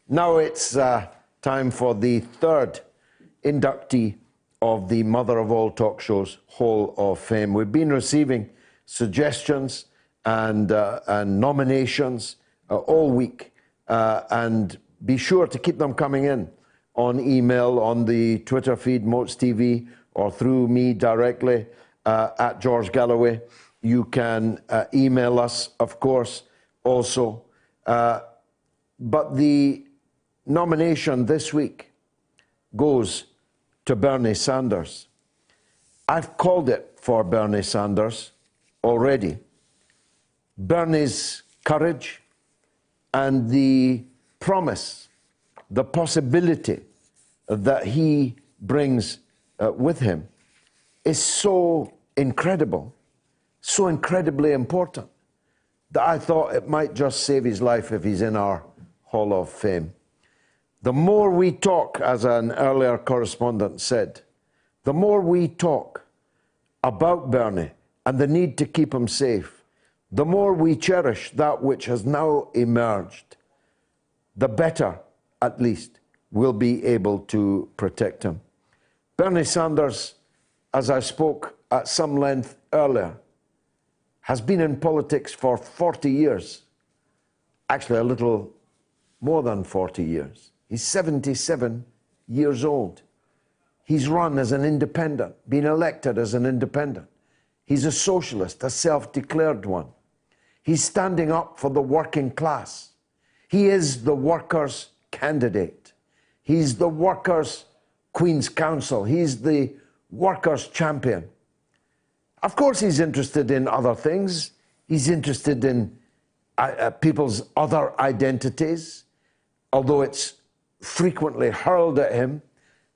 Now it's time for the third inductee of the Mother of All Talk Shows Hall of Fame. We've been receiving suggestions and nominations all week, and be sure to keep them coming in on email, on the Twitter feed, MOATS TV, or through me directly at George Galloway. You can email us, of course, also. But the nomination this week goes to Bernie Sanders. I've called it for Bernie Sanders already. Bernie's courage and the promise, the possibility that he brings with him is so incredible, so incredibly important, that I thought it might just save his life if he's in our Hall of Fame. The more we talk, as an earlier correspondent said, the more we talk about Bernie and the need to keep him safe, the more we cherish that which has now emerged, the better, at least, we'll be able to protect him. Bernie Sanders, as I spoke at some length earlier, has been in politics for 40 years. Actually, a little more than 40 years. He's 77 years old. He's run as an independent, been elected as an independent. He's a socialist, a self-declared one. He's standing up for the working class. He is the workers' candidate. He's the workers' Queen's Counsel. He's the workers' champion. Of course, he's interested in other things. He's interested in people's other identities, although it's frequently hurled at him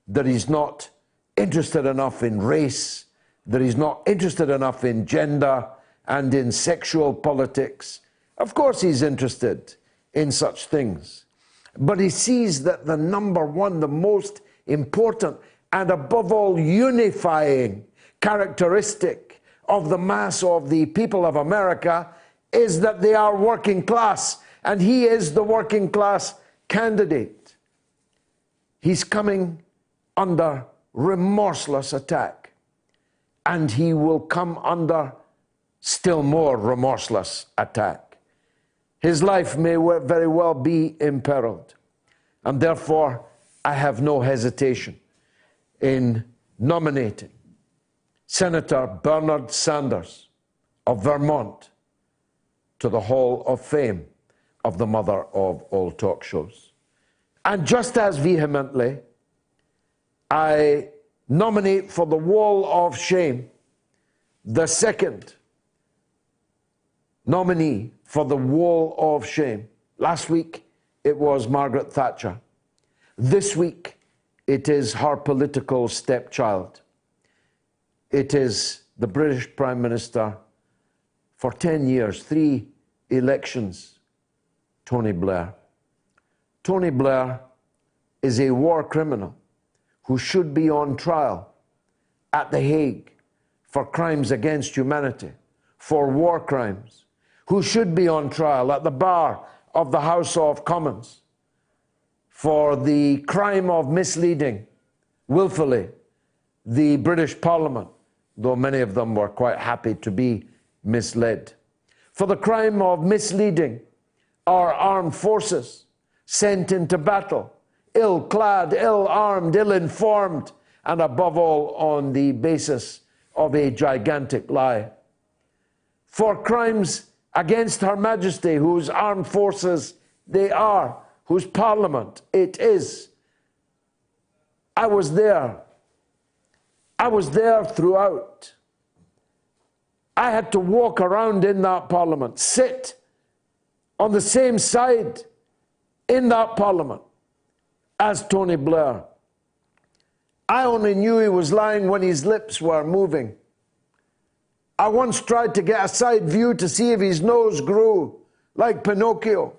that he's not interested enough in race, that he's not interested enough in gender and in sexual politics. Of course he's interested in such things. But he sees that the number one, the most important, and above all unifying characteristic of the mass of the people of America is that they are working class, and he is the working class candidate. He's coming under remorseless attack, and he will come under still more remorseless attack. His life may very well be imperiled, and therefore I have no hesitation in nominating Senator Bernard Sanders of Vermont to the Hall of Fame of the Mother of All Talk Shows. And just as vehemently, I nominate for the Wall of Shame the second nominee for the Wall of Shame. Last week, it was Margaret Thatcher. This week, it is her political stepchild. It is the British Prime Minister for 10 years, 3 elections, Tony Blair. Tony Blair is a war criminal who should be on trial at The Hague for crimes against humanity, for war crimes, who should be on trial at the bar of the House of Commons for the crime of misleading willfully the British Parliament, though many of them were quite happy to be misled, for the crime of misleading our armed forces sent into battle, ill-clad, ill-armed, ill-informed, and above all on the basis of a gigantic lie. For crimes against Her Majesty, whose armed forces they are, whose parliament it is. I was there. I was there throughout. I had to walk around in that parliament, sit on the same side in that parliament as Tony Blair. I only knew he was lying when his lips were moving. I once tried to get a side view to see if his nose grew like Pinocchio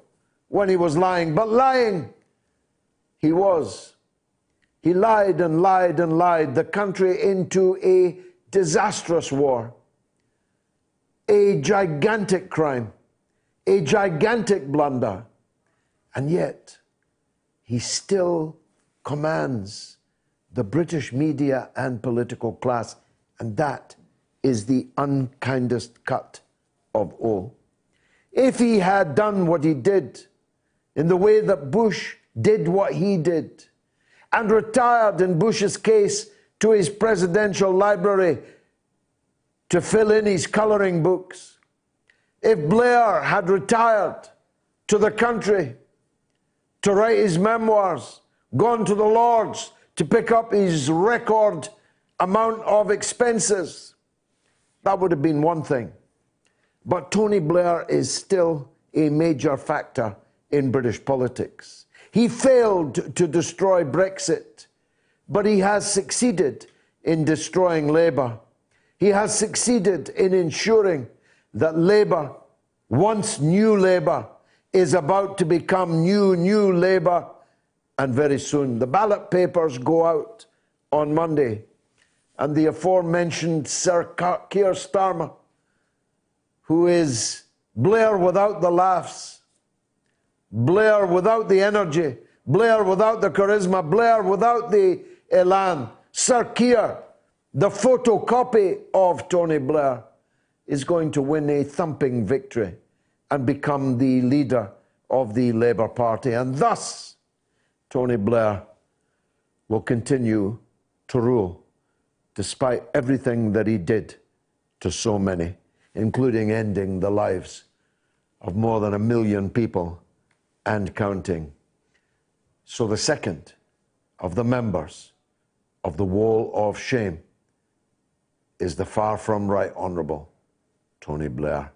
when he was lying, but lying he was. He lied and lied and lied the country into a disastrous war, a gigantic crime, a gigantic blunder. And yet, he still commands the British media and political class, and that is the unkindest cut of all. If he had done what he did in the way that Bush did what he did, and retired in Bush's case to his presidential library to fill in his colouring books, if Blair had retired to the country to write his memoirs, gone to the Lords to pick up his record amount of expenses, that would have been one thing. But Tony Blair is still a major factor in British politics. He failed to destroy Brexit, but he has succeeded in destroying Labour. He has succeeded in ensuring that Labour, once New Labour, is about to become New Labour, and very soon. The ballot papers go out on Monday, and the aforementioned Sir Keir Starmer, who is Blair without the laughs, Blair without the energy, Blair without the charisma, Blair without the elan, Sir Keir, the photocopy of Tony Blair, is going to win a thumping victory and become the leader of the Labour Party. And thus, Tony Blair will continue to rule despite everything that he did to so many, including ending the lives of more than 1 million people and counting. So the second of the members of the Wall of Shame is the far from right honourable Tony Blair.